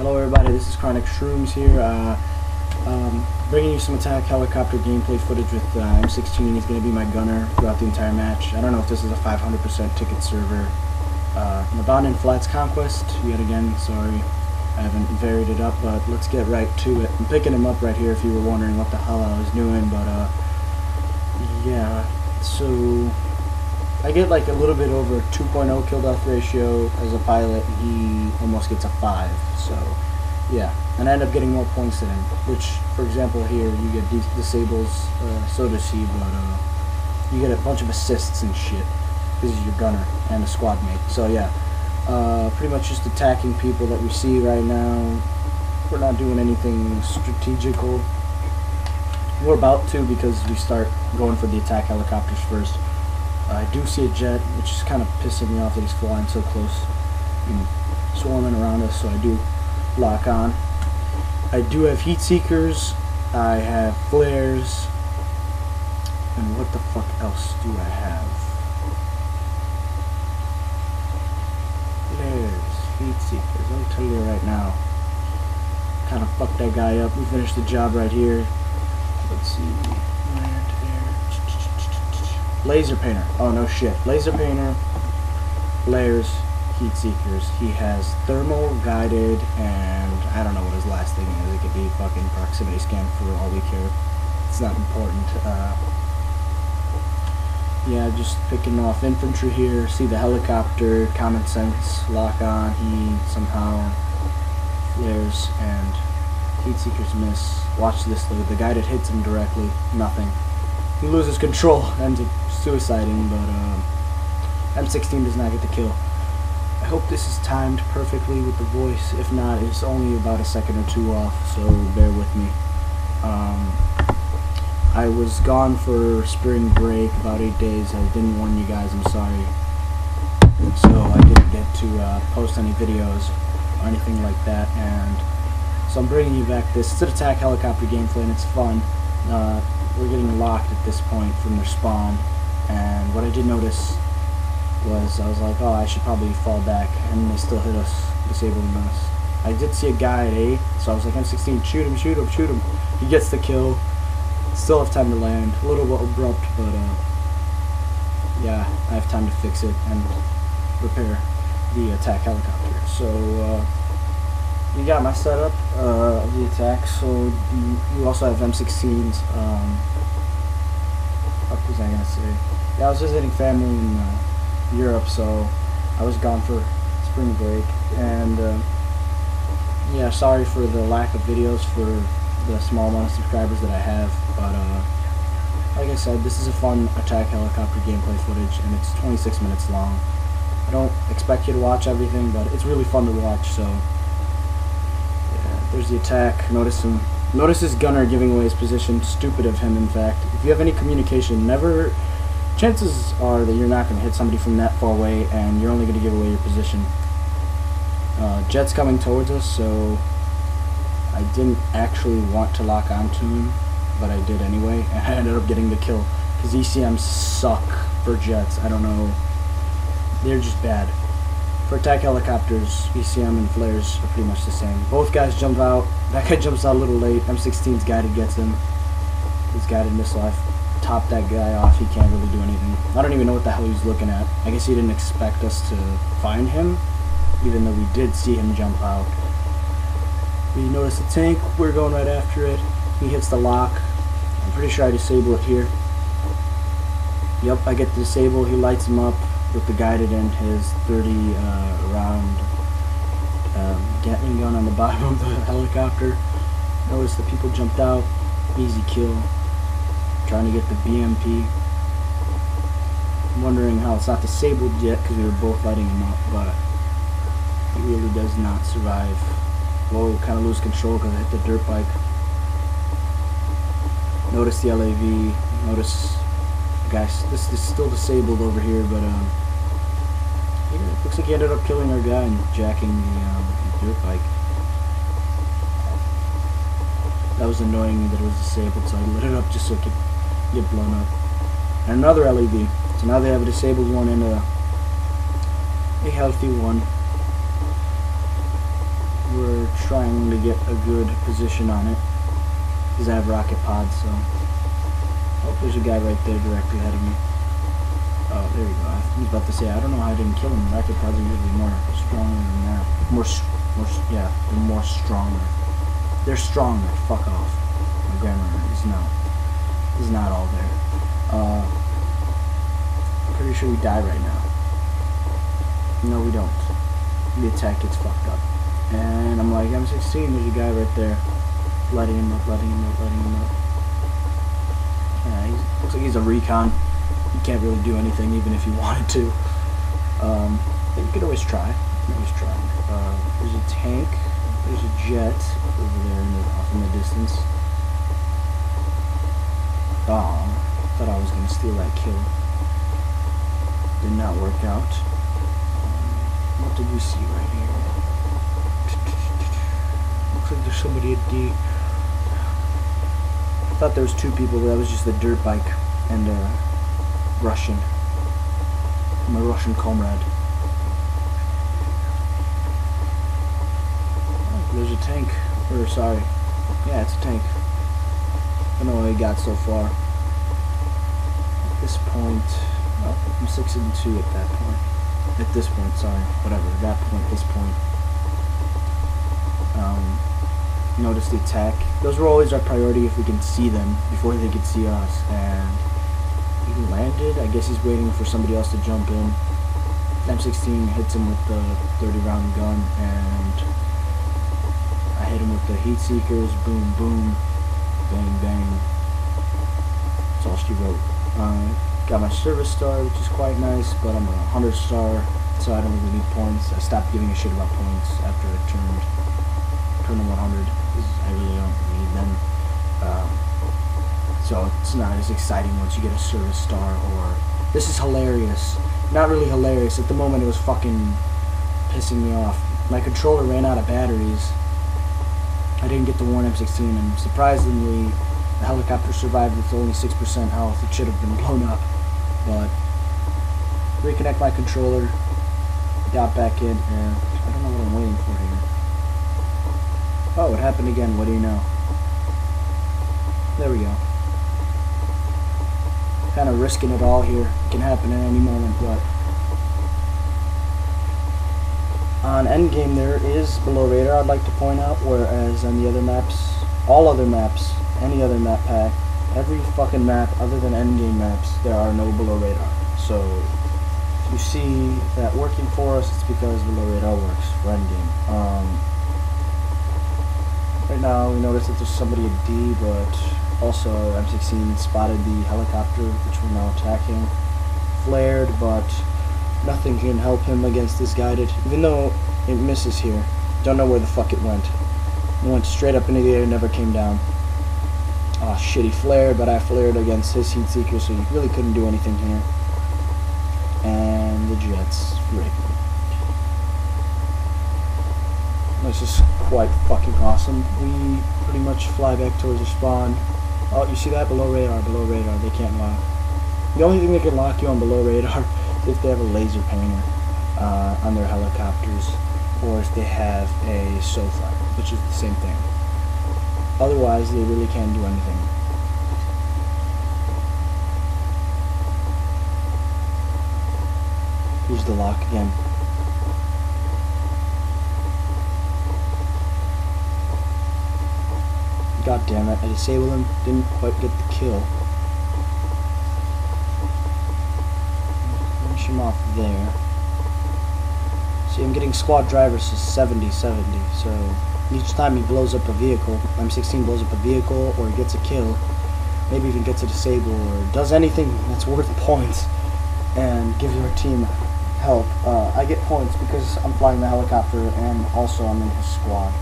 Hello everybody, this is Chronic Shrooms here, bringing you some attack helicopter gameplay footage with M16. He's going to be my gunner throughout the entire match. I don't know if this is a 500% ticket server. Navon Flats Conquest, yet again, sorry, I haven't varied it up, but let's get right to it. I'm picking him up right here if you were wondering what the hell I was doing, but yeah, so I get like a little bit over 2.0 kill death ratio as a pilot, and he almost gets a 5, so yeah, and I end up getting more points than him, which, for example, here you get disables, so does he, but you get a bunch of assists and shit, because he's your gunner and a squad mate. So yeah, pretty much just attacking people that we see right now. We're not doing anything strategical. We're about to, because we start going for the attack helicopters first. I do see a jet, which is kind of pissing me off that he's flying so close and swarming around us, so I do lock on. I do have heat seekers, I have flares, and what the fuck else do I have? Flares, heat seekers, I'll tell you right now. Kind of fucked that guy up. We finished the job right here. Let's see. Laser painter. Oh no shit. Laser painter, flares, heat seekers. He has thermal, guided, and I don't know what his last thing is. It could be fucking proximity scan for all we care. It's not important. Yeah, just picking off infantry here. See the helicopter, common sense, lock on. He somehow flares and heat seekers miss. Watch this though. The guided hits him directly. Nothing. He loses control, ends up suiciding, but M16 does not get the kill. I hope this is timed perfectly with the voice. If not, it's only about a second or two off, so bear with me. I was gone for spring break about 8 days. I didn't warn you guys, I'm sorry. So I didn't get to post any videos or anything like that, and so I'm bringing you back this. It's an attack helicopter gameplay, and it's fun. We're getting locked at this point from their spawn, and what I did notice was I was like, oh, I should probably fall back, and they still hit us, disabling us. I did see a guy at A, so I was like, M16, shoot him, shoot him, shoot him. He gets the kill. Still have time to land. A little abrupt, but yeah, I have time to fix it and repair the attack helicopter. So you got my setup of the attack. So you also have M16s. What was I gonna say? Yeah, I was visiting family in Europe, so I was gone for spring break, and yeah, sorry for the lack of videos for the small amount of subscribers that I have, but like I said, this is a fun attack helicopter gameplay footage, and it's 26 minutes long. I don't expect you to watch everything, but it's really fun to watch. So yeah, there's the attack. Notice his gunner giving away his position. Stupid of him, in fact. If you have any communication, never. Chances are that you're not going to hit somebody from that far away, and you're only going to give away your position. Jet's coming towards us, so I didn't actually want to lock onto him, but I did anyway, and I ended up getting the kill, because ECMs suck for jets. I don't know, they're just bad. For attack helicopters, ECM and flares are pretty much the same. Both guys jump out. That guy jumps out a little late. M16's guided gets him. His guided missile, I've topped that guy off. He can't really do anything. I don't even know what the hell he was looking at. I guess he didn't expect us to find him, even though we did see him jump out. We notice the tank, we're going right after it. He hits the lock. I'm pretty sure I disable it here. Yep, I get the disable. He lights him up with the guided and his 30 round Gatling gun on the bottom of the helicopter. Notice the people jumped out. Easy kill. Trying to get the BMP. I'm wondering how it's not disabled yet, because we were both lighting him up, but he really does not survive. Whoa, kind of lose control because I hit the dirt bike. Notice the LAV. Notice, guys, this is still disabled over here, but yeah, it looks like he ended up killing our guy and jacking the dirt bike. That was annoying me that it was disabled, so I lit it up just so it could get blown up. And another LAV. So now they have a disabled one and a healthy one. We're trying to get a good position on it because I have rocket pods. So, oh, there's a guy right there directly ahead of me. Oh, there you go. I was about to say, I don't know how I didn't kill him. Rocket pods are usually more stronger than that. Yeah, they're more stronger. They're stronger. Fuck off. My grammar is not all there. I'm pretty sure we die right now. No, we don't. The attack gets fucked up. And I'm like, M16, there's a guy right there. Letting him up. Yeah, looks like he's a recon. He can't really do anything even if he wanted to. You could always try. There's a tank. There's a jet over there off in the distance. Oh, thought I was going to steal that kill. Did not work out. What did we see right here? Looks like there's somebody at D. I thought there was two people, but that was just the dirt bike and Russian. My Russian comrade. Oh, there's a tank. Or sorry. Yeah, it's a tank. I don't know how he got so far. At this point, well, I'm 6-2 at that point. At this point, sorry, whatever. That point, this point. Notice the attack. Those were always our priority if we can see them before they could see us. And he landed. I guess he's waiting for somebody else to jump in. M16 hits him with the 30-round gun, and I hit him with the heat seekers. Boom, boom, bang, bang. That's all she wrote. Got my service star, which is quite nice, but I'm a 100 star, so I don't really need points. I stopped giving a shit about points after I turned to 100, because I really don't need them. So it's not as exciting once you get a service star. Or this is hilarious. Not really hilarious. At the moment, it was fucking pissing me off. My controller ran out of batteries. I didn't get the warn M16, and surprisingly, the helicopter survived with only 6% health. It should have been blown up. But reconnect my controller, got back in, and I don't know what I'm waiting for here. Oh, it happened again. What do you know? There we go. Kind of risking it all here. It can happen at any moment, but on Endgame there is below radar, I'd like to point out, whereas on the other maps, all other maps, any other map pack, every fucking map other than Endgame maps, there are no below radar. So if you see that working for us, it's because below radar works for Endgame. Right now we notice that there's somebody at D, but also M16 spotted the helicopter, which we're now attacking. Flared, but nothing can help him against this guided, even though it misses here. Don't know where the fuck it went. It went straight up into the air, never came down. Oh shit, he flared, but I flared against his heat seeker, so he really couldn't do anything here. And the jets rigged. This is quite fucking awesome. We pretty much fly back towards the spawn. Oh, you see that? Below radar, they can't lock. The only thing that can lock you on below radar is if they have a laser painter on their helicopters, or if they have a SOFA, which is the same thing. Otherwise, they really can't do anything. Here's the lock again. God damn it, I disabled him, didn't quite get the kill. Finish him off there. See, I'm getting squad drivers to 70-70, so each time he blows up a vehicle, M16 blows up a vehicle, or he gets a kill, maybe even gets a disable, or does anything that's worth points, and gives our team help, I get points because I'm flying the helicopter, and also I'm in his squad.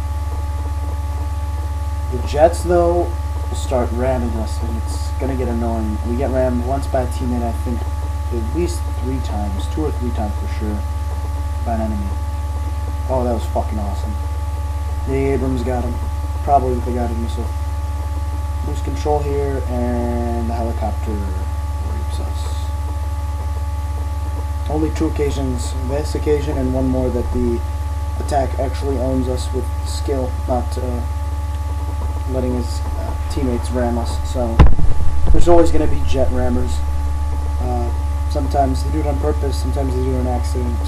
The jets, though, will start ramming us, and it's gonna get annoying. We get rammed once by a teammate, I think, at least 3 times, 2 or 3 times for sure, by an enemy. Oh, that was fucking awesome. The Abrams got him. Probably with the guided missile. Lose control here, and the helicopter rapes us. Only 2 occasions, this occasion and one more, that the attack actually owns us with skill, not letting his teammates ram us. So there's always going to be jet rammers. Sometimes they do it on purpose, sometimes they do it on accident.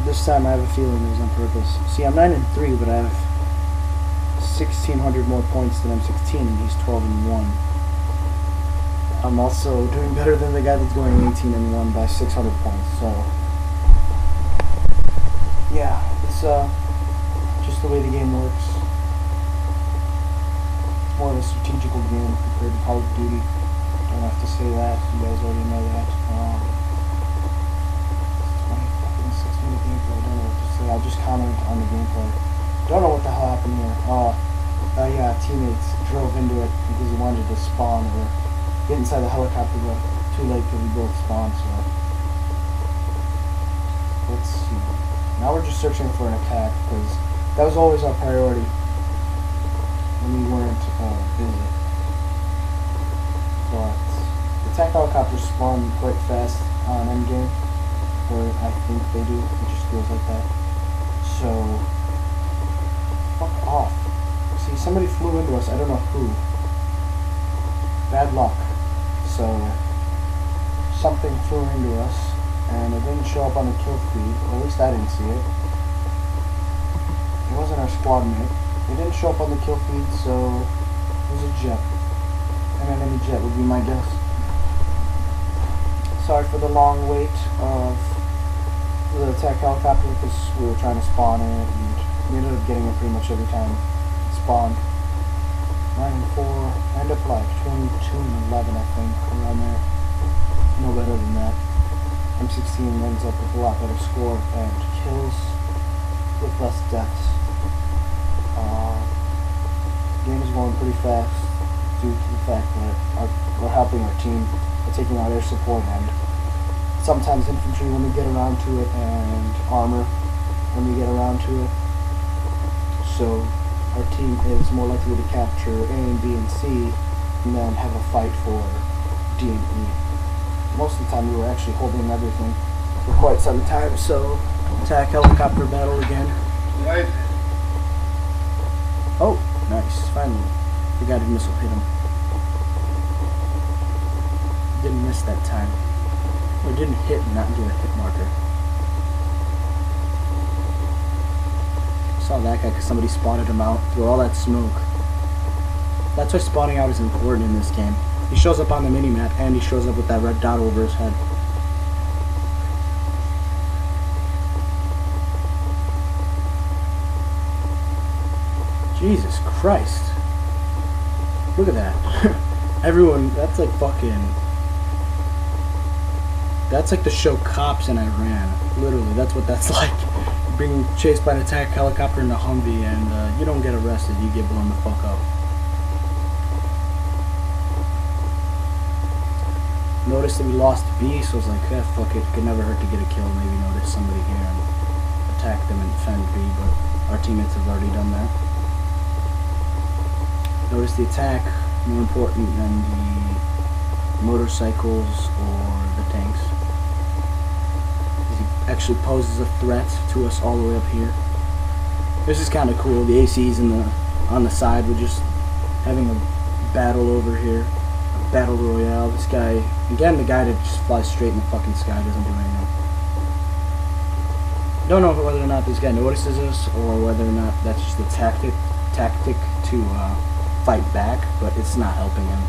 This time I have a feeling it was on purpose. See, I'm 9-3, but I have 1,600 more points than I'm 16, and he's 12-1. I'm also doing better than the guy that's going 18-1 by 600 points. So yeah, it's just the way the game works. More of a strategical game compared to Call of Duty. Don't have to say that. You guys already know that. 6-minute gameplay. I don't know what to say. I'll just comment on the gameplay. Don't know what the hell happened here. Yeah, teammates drove into it because he wanted to spawn or get inside the helicopter, but too late because we both spawned. So let's see. Now we're just searching for an attack because that was always our priority when we weren't busy. But attack helicopters spawn quite fast on Endgame, or I think they do. It just feels like that. So fuck off. See, somebody flew into us. I don't know who. Bad luck. So something flew into us, and it didn't show up on the kill feed. Or at least I didn't see it. It wasn't our squad mate. It didn't show up on the kill feed, so it was a jet. An enemy jet would be my guess. Sorry for the long wait of the attack helicopter because we were trying to spawn it, and we ended up getting it pretty much every time it spawned. 9-4, end up like 22-11, I think, around there. No better than that. M16 ends up with a lot better score and kills with less deaths. Game is going pretty fast due to the fact that we're helping our team by taking out air support and sometimes infantry when we get around to it, and armor when we get around to it. So our team is more likely to capture A and B and C and then have a fight for D and E. Most of the time we were actually holding everything for quite some time. So attack helicopter battle again. Right. Oh, nice. Finally. The guided missile hit him. Didn't miss that time. Or didn't hit and not get a hit marker. Saw that guy because somebody spotted him out through all that smoke. That's why spawning out is important in this game. He shows up on the minimap and he shows up with that red dot over his head. Jesus Christ. Look at that. Everyone, that's like fucking... That's like the show Cops in Iran. Literally, that's what that's like. Being chased by an attack helicopter in a Humvee and you don't get arrested, you get blown the fuck up. Noticed that we lost B, so I was like, yeah, fuck it. Could never hurt to get a kill. Maybe notice somebody here and attack them and defend B, but our teammates have already done that. Notice the attack more important than the motorcycles or the tanks. He actually poses a threat to us all the way up here. This is kind of cool. The ACs on the side. We're just having a battle over here. A battle royale. This guy, again, the guy that just flies straight in the fucking sky doesn't do anything. Don't know whether or not this guy notices us or whether or not that's just a tactic to fight back, but it's not helping him.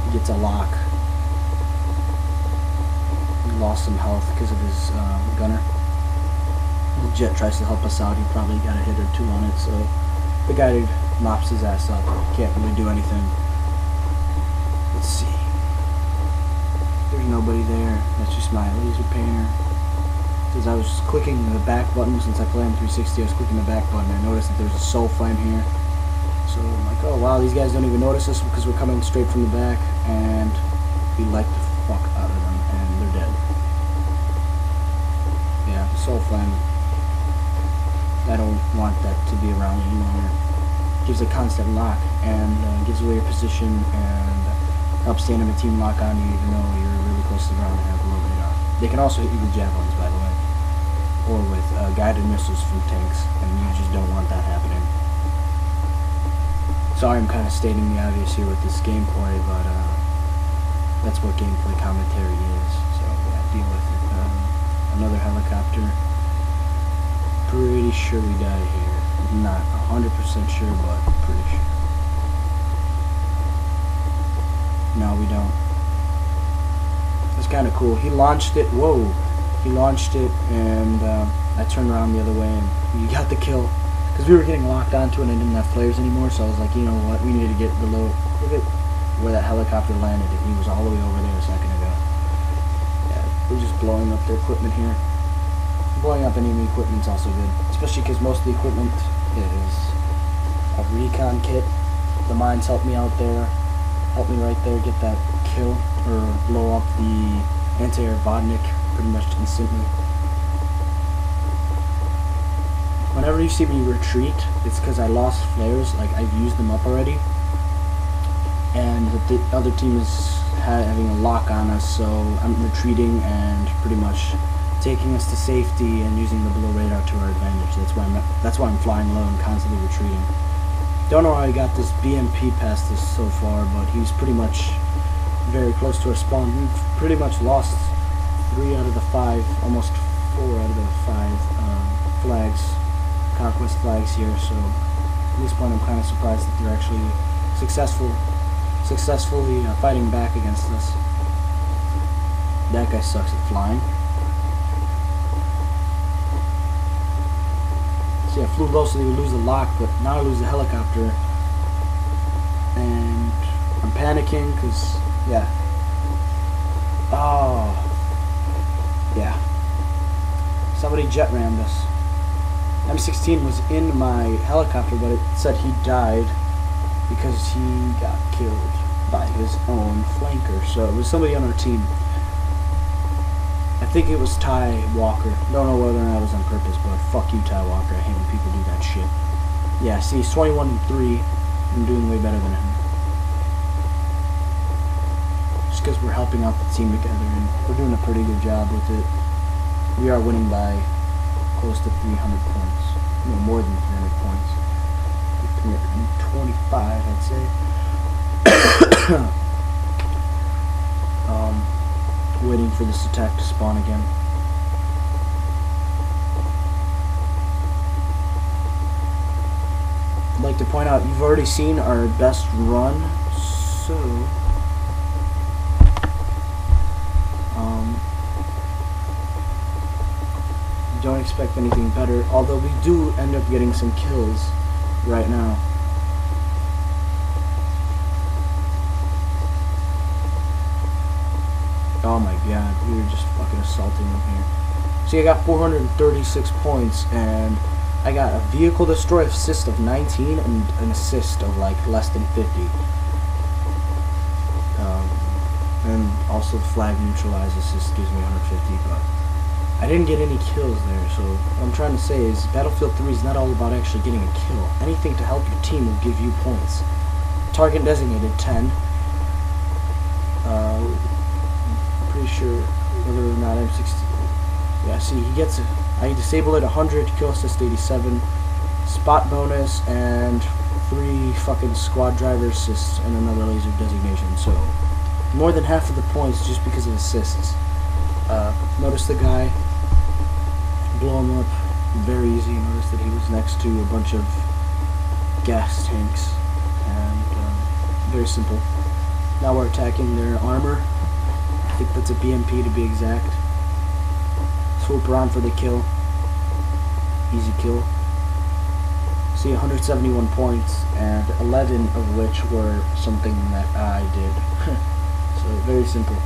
He gets a lock. He lost some health because of his gunner. The jet tries to help us out. He probably got a hit or two on it, so the guy mops his ass up. Can't really do anything. Let's see. There's nobody there. That's just my laser painter. Because I was clicking the back button since I play on 360. I was clicking the back button. I noticed that there's a soul flame here. So I'm like, oh wow, these guys don't even notice us because we're coming straight from the back, and we light the fuck out of them, and they're dead. Yeah, soul flame. I don't want that to be around any longer. Gives a constant lock and gives away your position and helps the enemy team lock on you even though you're really close to the ground and have a low radar. They can also hit you with javelins, by the way. or with guided missiles from tanks, and you just don't want that happening. Sorry, I'm kind of stating the obvious here with this gameplay, but that's what gameplay commentary is. So yeah, deal with it. Another helicopter. Pretty sure we die here. Not 100% sure, but pretty sure. No, we don't. It's kind of cool. He launched it. Whoa. He launched it, and I turned around the other way, and we got the kill. Because we were getting locked onto it, and I didn't have flares anymore, so I was like, you know what, we need to get below. Look at where that helicopter landed, and he was all the way over there a second ago. Yeah, we're just blowing up their equipment here. Blowing up enemy equipment's also good, especially because most of the equipment is a recon kit. The mines helped me out there. Helped me right there get that kill, or blow up the anti-air Vodnik pretty much instantly. Whenever you see me retreat, it's because I lost flares, like I've used them up already. And the other team is having a lock on us, so I'm retreating and pretty much taking us to safety and using the below radar to our advantage. That's why I'm flying low and constantly retreating. Don't know how I got this BMP past us so far, but he's pretty much very close to our spawn. We've pretty much lost 3 out of the 5, almost 4 out of the 5 flags, conquest flags here. So at this point, I'm kind of surprised that they're actually successfully fighting back against us. That guy sucks at flying. See, I flew low so they would lose the lock, but now I lose the helicopter. And I'm panicking because, yeah. Oh. Yeah. Somebody jet rammed us. M16 was in my helicopter, but it said he died because he got killed by his own flanker. So it was somebody on our team. I think it was Ty Walker. Don't know whether or not it was on purpose, but fuck you, Ty Walker. I hate when people do that shit. Yeah, see, he's 21-3. I'm doing way better than him. Just because we're helping out the team together, and we're doing a pretty good job with it. We are winning by close to 300 points. No, more than 300 points. 325, I'd say. Waiting for this attack to spawn again. I'd like to point out, you've already seen our best run, so don't expect anything better, although we do end up getting some kills right now. Oh my god, we were just fucking assaulting them here. See, I got 436 points, and I got a vehicle destroy assist of 19 and an assist of like less than 50. And also the flag neutralize assist gives me 150, but I didn't get any kills there. So what I'm trying to say is Battlefield 3 is not all about actually getting a kill. Anything to help your team will give you points. Target designated 10. Pretty sure whether or not M16. Yeah, see, he gets it. I disable it 100, kill assist 87, spot bonus, and 3 fucking squad driver assists and another laser designation. So more than half of the points just because of assists. Notice the guy, blow him up very easy. Notice that he was next to a bunch of gas tanks, and very simple. Now we're attacking their armor. I think that's a BMP to be exact. Swoop around for the kill. Easy kill. See, 171 points, and 11 of which were something that I did. So very simple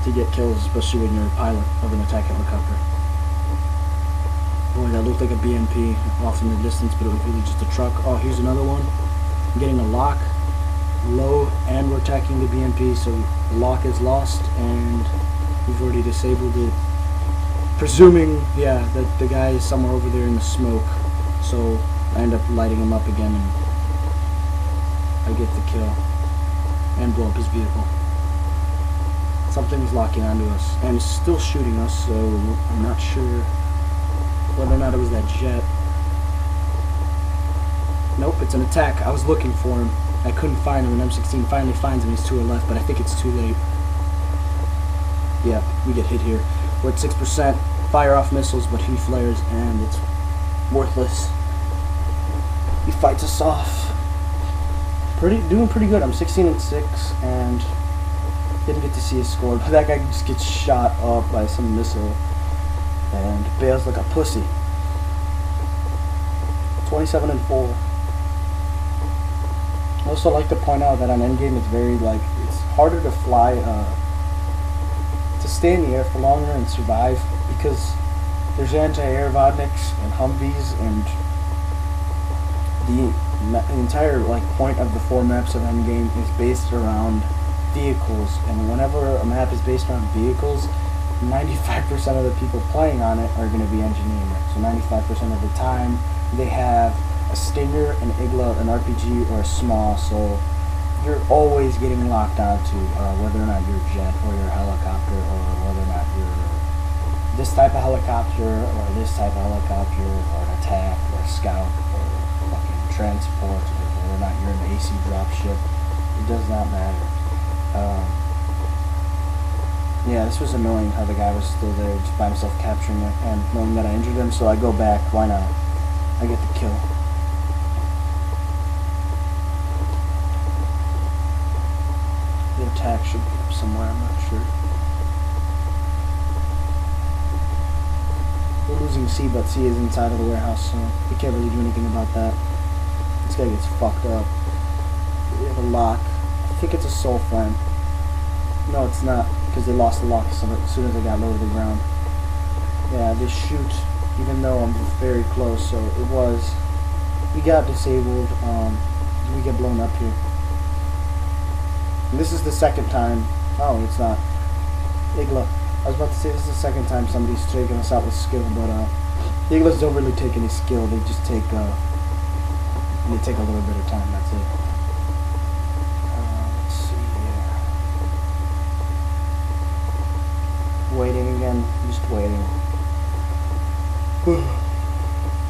to get kills, especially when you're a pilot of an attack helicopter. Boy, that looked like a BMP off in the distance, but it was really just a truck. Oh, here's another one. I'm getting a lock. Low, and we're attacking the BMP, so the lock is lost, and we've already disabled it. Presuming, yeah, that the guy is somewhere over there in the smoke, so I end up lighting him up again, and I get the kill, and blow up his vehicle. Something's locking onto us, and it's still shooting us, so I'm not sure whether or not it was that jet. Nope, it's an attack. I was looking for him. I couldn't find him, and M16 finally finds him. He's to our left, but I think it's too late. Yeah, we get hit here. We're at 6%. Fire off missiles, but he flares, and it's worthless. He fights us off. Doing pretty good. I'm 16-6, and didn't get to see his score, but that guy just gets shot up by some missile and bails like a pussy. 27-4. I also like to point out that on Endgame it's very it's harder to fly, to stay in the air for longer and survive, because there's anti-air Vodniks and Humvees, and the entire point of the 4 maps of Endgame is based around vehicles, and whenever a map is based around vehicles, 95% of the people playing on it are going to be engineering. So 95% of the time they have a Stinger, an Igla, an RPG, or a small, so you're always getting locked onto whether or not you're a jet or you're a helicopter, or whether or not you're this type of helicopter or this type of helicopter, or an attack or a scout or fucking transport, or whether or not you're an AC dropship. It does not matter. Yeah, this was annoying how the guy was still there just by himself capturing it, and knowing that I injured him, so I go back. Why not? I get the kill. The attack should be up somewhere, I'm not sure. We're losing C, but C is inside of the warehouse, so we can't really do anything about that. This guy gets fucked up. We have a lock. I think it's a soul flame. No, it's not, because they lost the lock as soon as they got low to the ground. Yeah, they shoot, even though I'm very close, so it was. We got disabled. We get blown up here. And this is the second time. Oh, it's not. Igla. I was about to say this is the second time somebody's taken us out with skill, but the Iglas don't really take any skill. They just take a little bit of time. That's it. Let's see here. Waiting again. Just waiting.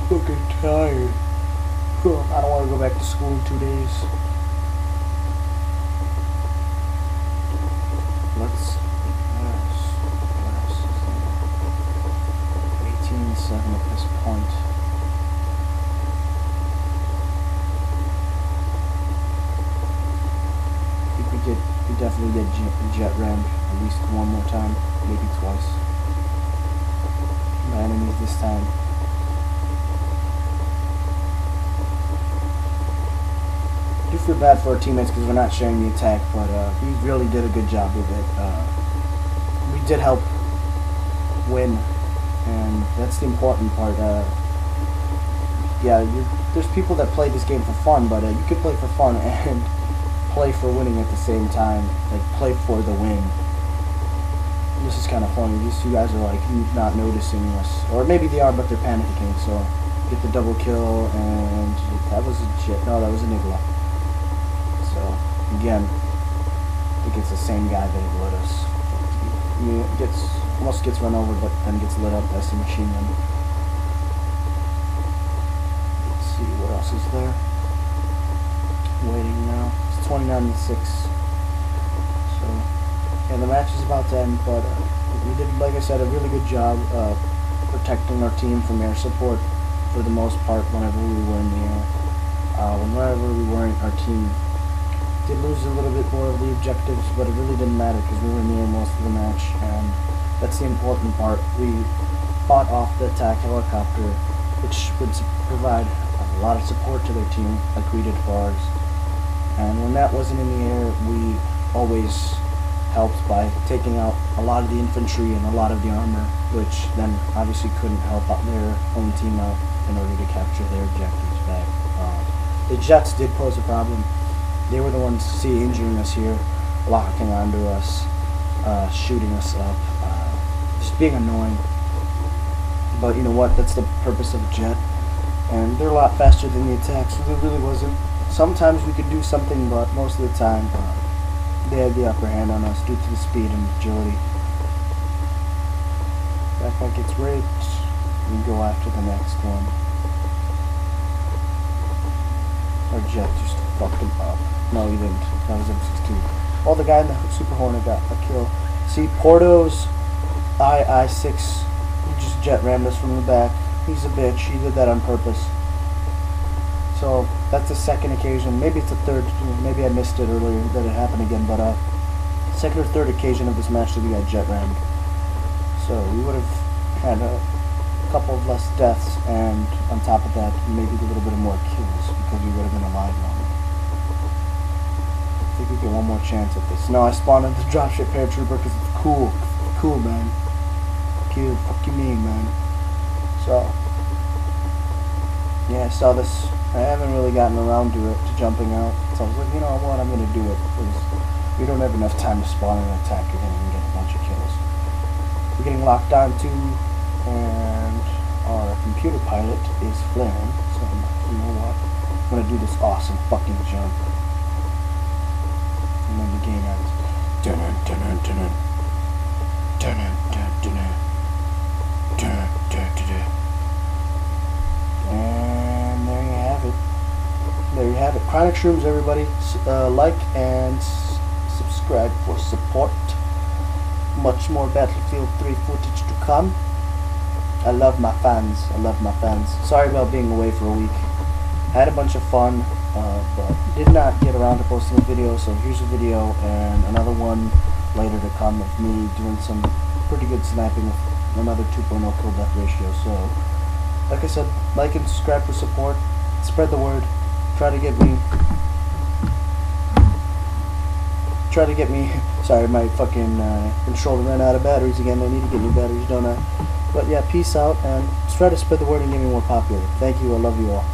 Fucking tired. I don't want to go back to school in 2 days. Let's. What else is there? 18-7 at this point. I think we definitely get jet rammed at least one more time, maybe twice. My enemies this time. I do feel bad for our teammates because we're not sharing the attack, but we really did a good job with it. We did help win, and that's the important part. Yeah, there's people that play this game for fun, but you could play for fun and play for winning at the same time. Like, play for the win. This is kind of funny. These two guys are like not noticing us, or maybe they are, but they're panicking. So get the double kill, and that was a jet. No, that was a Igla. So again, I think it's the same guy that lit us. He almost gets run over, but then gets lit up as a machine gun. Let's see what else is there. Waiting now. It's 29-6. So. And the match is about to end, but we did, like I said, a really good job protecting our team from air support for the most part whenever we were in the air. Whenever we weren't, our team did lose a little bit more of the objectives, but it really didn't matter because we were in the air most of the match, and that's the important part. We fought off the attack helicopter, which would provide a lot of support to their team, like we did for ours. And when that wasn't in the air, we always helped by taking out a lot of the infantry and a lot of the armor, which then obviously couldn't help out their own team out in order to capture their objectives back. The jets did pose a problem. They were the ones injuring us here, locking onto us, shooting us up, just being annoying. But you know what? That's the purpose of a jet, and they're a lot faster than the attack, so there really wasn't. Sometimes we could do something, but most of the time they had the upper hand on us due to the speed and agility. Backpack gets raped. and go after the next one. Our jet just fucked him up. No, he didn't. That was M16. Oh, the guy in the Super Hornet got a kill. See, Porto's I6, he just jet rammed us from the back. He's a bitch. He did that on purpose. So, that's the second occasion. Maybe it's the third. Maybe I missed it earlier that it happened again. But, second or third occasion of this match that we got jet rammed. So, we would have had a couple of less deaths, and on top of that, maybe a little bit of more kills because we would have been alive longer. I think we get one more chance at this. No, I spawned in the dropship paratrooper because it's cool. It's cool, man. Cool. Fuck you mean, man. So, yeah, I saw this. I haven't really gotten around to it, to jumping out. So I was like, you know what, I'm going to do it. Because we don't have enough time to spawn and attack again and get a bunch of kills. We're getting locked on to, and our computer pilot is flaring. So I'm like, you know what, I'm going to do this awesome fucking jump. And then the game ends. Dun-dun, dun-dun, dun-dun. Dun-dun, dun-dun, dun-dun, dun-dun. And there you have it. There you have it. Chronic Shrooms, everybody. Like and subscribe for support. Much more Battlefield 3 footage to come. I love my fans. I love my fans. Sorry about being away for a week. Had a bunch of fun, but did not get around to posting a video, so here's a video and another one later to come of me doing some pretty good sniping with another 2.0 kill death ratio. So, like I said, like and subscribe for support. Spread the word. Try to get me. Sorry, my fucking controller ran out of batteries again. I need to get new batteries, don't I? But yeah, peace out, and let's try to spread the word and get me more popular. Thank you. I love you all.